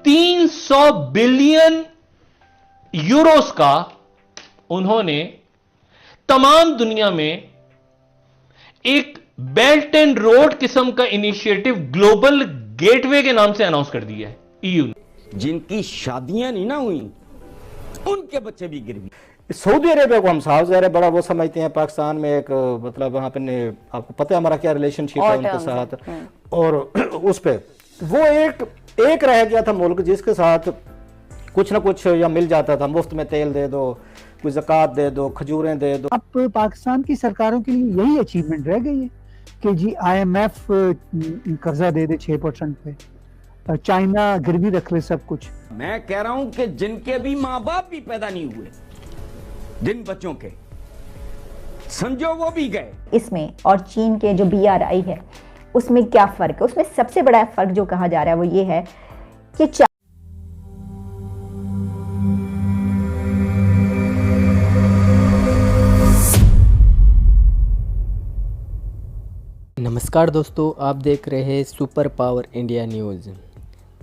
300 billion Euros का उन्होंने तमाम दुनिया में एक बेल्ट एंड रोड किस्म का इनिशिएटिव ग्लोबल गेटवे के नाम से अनाउंस कर दिया है ईयू ने। जिनकी शादियां नहीं ना हुई उनके बच्चे भी गिरवी। सऊदी अरेबिया को हम साफ ज़ाहिर है बड़ा वो समझते हैं। पाकिस्तान में एक मतलब वहाँ पे आपको पता है हमारा क्या रिलेशनशिप है उनके साथ, और उस पे वो एक रह गया था मुल्क जिसके साथ कुछ ना कुछ या मिल जाता था, मुफ्त में तेल दे दो, कोई ज़कात दे दो, खजूरें दे दो। अब पाकिस्तान की सरकारों के लिए यही अचीवमेंट रह गई है कि जी IMF कर्जा दे दे 6% पे, चाइना गिरवी रख ले सब कुछ। मैं कह रहा हूं कि जिनके भी माँ बाप भी पैदा नहीं हुए, जिन बच्चों के समझो वो भी गए इसमें, और चीन के जो BRI है उसमें क्या फर्क है? उसमें सबसे बड़ा फर्क जो कहा जा रहा है वो ये है कि नमस्कार दोस्तों, आप देख रहे हैं सुपर पावर इंडिया न्यूज़।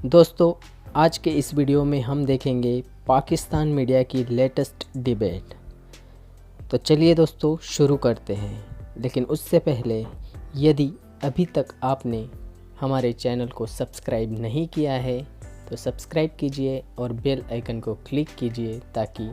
दोस्तों, आज के इस वीडियो में हम देखेंगे पाकिस्तान मीडिया की लेटेस्ट डिबेट। तो चलिए दोस्तों शुरू करते हैं, लेकिन उससे पहले यदि अभी तक आपने हमारे चैनल को सब्सक्राइब नहीं किया है तो सब्सक्राइब कीजिए और बेल आइकन को क्लिक कीजिए ताकि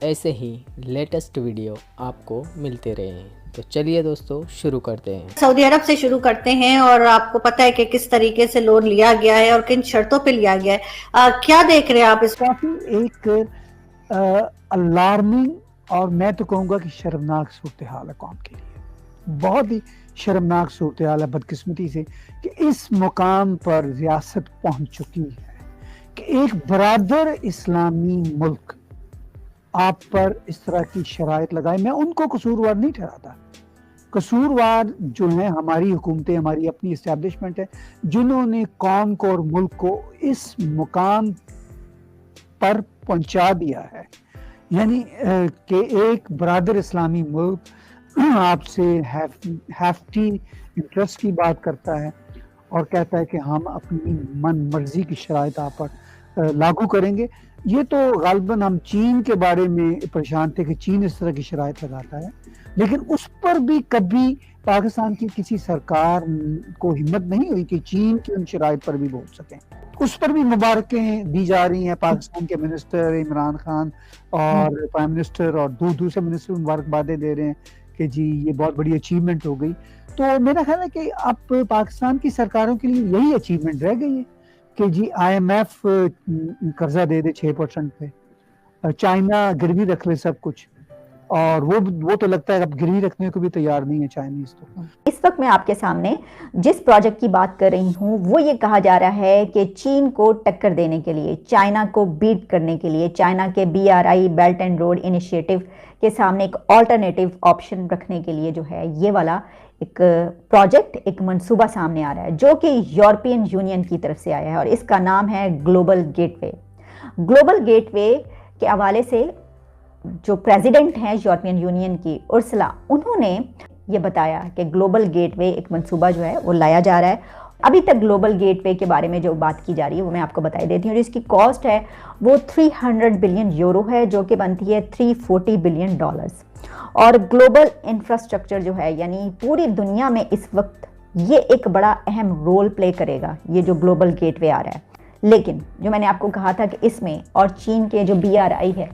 ऐसे ही लेटेस्ट वीडियो आपको मिलते रहें। तो चलिए दोस्तों शुरू करते हैं। सऊदी अरब से शुरू करते हैं, और आपको पता है कि किस तरीके से लोन लिया गया है और किन शर्तों पे लिया गया है। क्या देख रहे हैं आप इस काफी एक अलार्मिंग और मैं तो कहूँगा कि शर्मनाक सूरत हाल है कौम के लिए। बहुत ही शर्मनाक सूरत हाल है बदकिस्मती से कि इस मुकाम पर रियासत पहुंच चुकी है कि एक बरादर इस्लामी मुल्क आप पर इस तरह की शराइत लगाए। मैं उनको कसूरवार नहीं ठहराता, कसूरवार जो है हमारी हुकूमतें, हमारी अपनी इस्टेब्लिशमेंट है जिन्होंने कौम को और मुल्क को इस मुकाम पर पहुंचा दिया है। यानी कि एक बरादर इस्लामी मुल्क आपसे हैफ्टी इंटरेस्ट की बात करता है और कहता है कि हम अपनी मन मर्जी की शराइत आप पर लागू करेंगे। ये तो गालिबन हम चीन के बारे में परेशान थे कि चीन इस तरह की शराइत लगाता है, लेकिन उस पर भी कभी पाकिस्तान की किसी सरकार को हिम्मत नहीं हुई कि चीन की उन शराइत पर भी बोल सकें। उस पर भी मुबारकें दी जा रही हैं। पाकिस्तान के मिनिस्टर इमरान खान और प्राइम मिनिस्टर और दूसरे मिनिस्टर मुबारकबादें दे रहे हैं कि जी ये बहुत बड़ी अचीवमेंट हो गई। तो मेरा ख्याल है कि अब पाकिस्तान की सरकारों के लिए यही अचीवमेंट रह गई है कि जी IMF कर्जा दे दे 6% पे, चाइना गिरवी रख ले सब कुछ, और वो तो लगता है अब गिरवी रखने को भी तैयार नहीं है चाइनीज। तो इस वक्त मैं आपके सामने जिस प्रोजेक्ट की बात कर रही हूँ वो ये कहा जा रहा है कि चीन को टक्कर देने के लिए, चाइना को बीट करने के लिए, चाइना के BRI belt and road initiative के सामने एक ऑल्टरनेटिव ऑप्शन रखने के लिए जो है ये वाला एक प्रोजेक्ट, एक मंसूबा सामने आ रहा है जो कि यूरोपियन यूनियन की तरफ से आया है और इसका नाम है ग्लोबल गेटवे। ग्लोबल गेटवे के हवाले से जो प्रेसिडेंट हैं यूरोपियन यूनियन की उर्सुला, उन्होंने ये बताया कि ग्लोबल गेटवे एक मंसूबा जो है वो लाया जा रहा है। अभी तक ग्लोबल गेटवे के बारे में जो बात की जा रही है वो मैं आपको बताई देती हूँ। जिसकी कॉस्ट है वो 300 बिलियन यूरो है, जो कि बनती है 340 बिलियन डॉलर्स। और ग्लोबल इंफ्रास्ट्रक्चर जो है यानी पूरी दुनिया में इस वक्त ये एक बड़ा अहम रोल प्ले करेगा, ये जो ग्लोबल गेटवे आ रहा है। लेकिन जो मैंने आपको कहा था कि इसमें और चीन के जो BRI है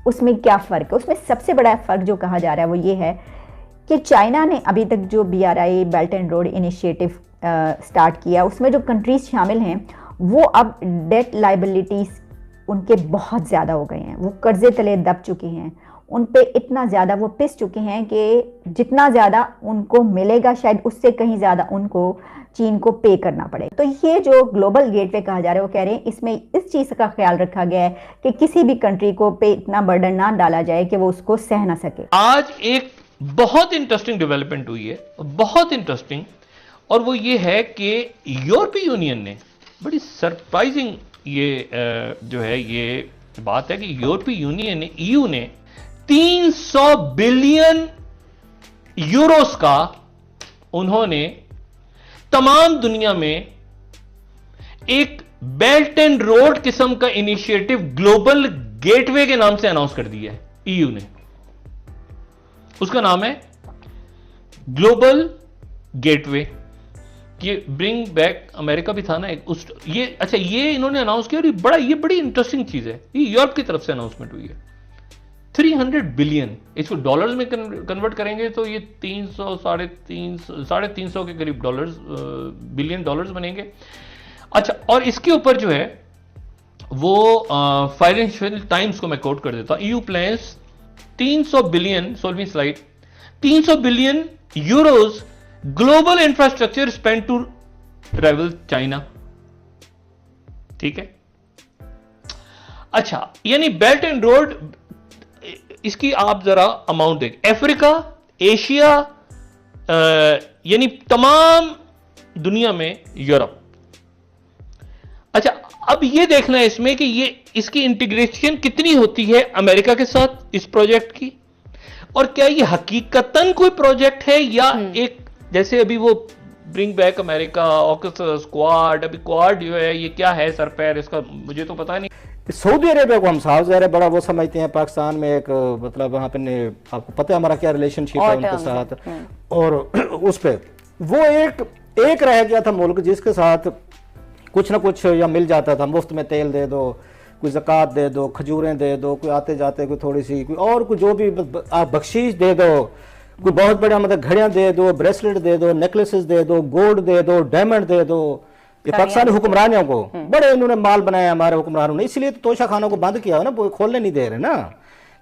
उसमें क्या फ़र्क है? उसमें सबसे बड़ा फ़र्क जो कहा जा रहा है वो ये है कि चाइना ने अभी तक जो BRI belt and road initiative start किया, उसमें जो कंट्रीज शामिल हैं वो अब डेट लाइबिलिटीज़ उनके बहुत ज़्यादा हो गए हैं, वो कर्जे तले दब चुके हैं, उन पे इतना ज़्यादा वो पिस चुके हैं कि जितना ज़्यादा उनको मिलेगा शायद उससे कहीं ज़्यादा उनको चीन को पे करना पड़े। तो ये जो ग्लोबल गेटवे कहा जा रहा है वो कह रहे हैं इसमें इस चीज़ का ख्याल रखा गया है कि किसी भी कंट्री को पे इतना बर्डन ना डाला जाए कि वो उसको सह ना सके। आज एक बहुत इंटरेस्टिंग डेवलपमेंट हुई है, बहुत इंटरेस्टिंग, और वो ये है कि यूरोपीय यूनियन ने बड़ी सरप्राइजिंग ये जो है ये बात है कि यूरोपीय यूनियन ने, EU ने 300 बिलियन यूरोस का उन्होंने तमाम दुनिया में एक बेल्ट एंड रोड किस्म का इनिशिएटिव ग्लोबल गेटवे के नाम से अनाउंस कर दिया है ईयू ने। उसका नाम है ग्लोबल गेटवे। ये ब्रिंग बैक अमेरिका भी था ना एक उस ये अच्छा ये इन्होंने अनाउंस किया और ये बड़ी इंटरेस्टिंग चीज है। ये यूरोप की तरफ से अनाउंसमेंट हुई है। 300 बिलियन, इसको डॉलर्स में कन्वर्ट करेंगे तो ये 300 साढ़े तीन सौ के करीब बिलियन डॉलर्स बनेंगे। अच्छा, और इसके ऊपर जो है वो फाइनेंशियल टाइम्स को मैं कोट कर देता हूं। ईयू प्लान्स 300 बिलियन, 16वीं slide, 300 billion euros global infrastructure spend to rival China. ठीक है। अच्छा, यानी बेल्ट एंड रोड, इसकी आप जरा अमाउंट देखें। अफ्रीका, एशिया, यानी तमाम दुनिया में यूरोप। अच्छा, अब ये देखना है इसमें कि ये इसकी इंटीग्रेशन कितनी होती है अमेरिका के साथ इस प्रोजेक्ट की, और क्या ये हकीकतन कोई प्रोजेक्ट है या एक जैसे अभी वो bring back America, AUKUS, quad, अभी क्वाड जो है ये क्या है सर पैर इसका मुझे तो पता नहीं। सऊदी अरेबिया को हम साउथ अरेबिया बड़ा वो समझते हैं। पाकिस्तान में एक मतलब वहाँ पे आपको पता है हमारा क्या रिलेशनशिप है उनके साथ, और उस पे वो एक रह गया था मुल्क जिसके साथ कुछ ना कुछ या मिल जाता था। मुफ्त में तेल दे दो, कोई ज़कात दे दो, खजूरें दे दो, कोई आते जाते कोई थोड़ी सी कोई और कोई जो भी आप बख्शीश दे दो, कोई बहुत बड़ा मतलब घड़ियां दे दो, ब्रेसलेट दे दो, नेकलेसेस दे दो, गोल्ड दे दो, डायमंड दे दो। ये पाकिस्तानी हुक्मरानियों को बड़े इन्होंने माल बनाया हमारे हुक्मरानों ने, इसलिए तो तोशा खानों को बंद किया ना, वो खोलने नहीं दे रहे ना।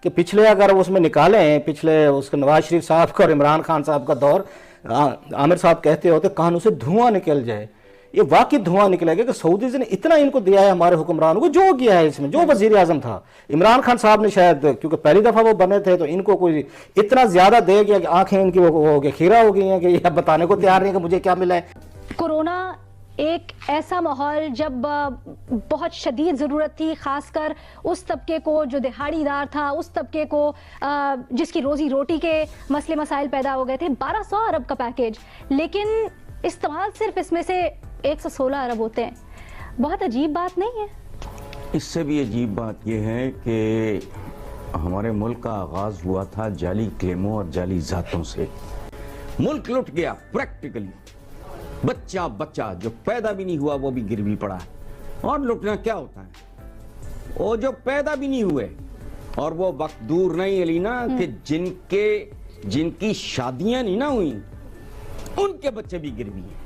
कि पिछले अगर उसमें निकालें, पिछले उसके नवाज शरीफ साहब का और इमरान खान साहब का दौर, आमिर साहब कहते होते कानों से धुआं निकल जाए। ये वाकई धुआं निकलेगा कि सऊदीज ने इतना इनको दिया है हमारे हुक्मरानों को, जो किया है इसमें, जो वजीर आजम था इमरान खान साहब ने शायद क्योंकि पहली दफा वो बने थे तो इनको कोई इतना ज्यादा दे गया कि आंखें इनकी वो हो गई, खीरा हो गई हैं कि ये बताने को तैयार नहीं कि मुझे क्या मिला है। कोरोना एक ऐसा माहौल जब बहुत शदीद ज़रूरत थी, ख़ासकर उस तबके को जो दिहाड़ीदार था, उस तबके को जिसकी रोज़ी रोटी के मसले मसाइल पैदा हो गए थे। 1200 अरब का पैकेज, लेकिन इस्तेमाल सिर्फ इसमें से 116 अरब होते हैं। बहुत अजीब बात नहीं है? इससे भी अजीब बात यह है कि हमारे मुल्क का आगाज हुआ था जाली क्लेमों और जाली जातों से। मुल्क लुट गया प्रैक्टिकली। बच्चा बच्चा जो पैदा भी नहीं हुआ वो भी गिरवी पड़ा है। और लुटना क्या होता है, वो जो पैदा भी नहीं हुए, और वो वक्त दूर नहीं अलीना कि जिनकी शादियां नहीं ना हुई उनके बच्चे भी गिरवी हैं।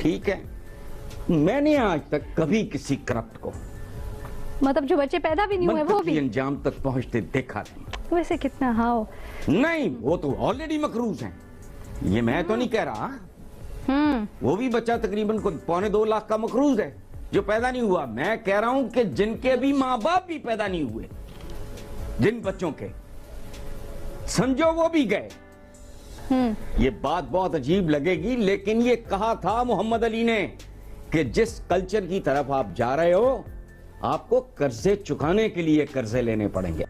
ठीक है, मैंने आज तक कभी किसी करप्ट को, मतलब जो बच्चे पैदा भी नहीं हुए वो भी अंजाम तक पहुंचते देखा नहीं। वैसे कितना हाओ नहीं, वो तो ऑलरेडी मकरूज हैं, ये मैं तो नहीं कह रहा। वो भी बच्चा तकरीबन 1.25 लाख का मकरूज है जो पैदा नहीं हुआ। मैं कह रहा हूं कि जिनके भी माँ बाप भी पैदा नहीं हुए, जिन बच्चों के समझो वो भी गए। ये बात बहुत अजीब लगेगी, लेकिन ये कहा था मोहम्मद अली ने कि जिस कल्चर की तरफ आप जा रहे हो आपको कर्जे चुकाने के लिए कर्जे लेने पड़ेंगे।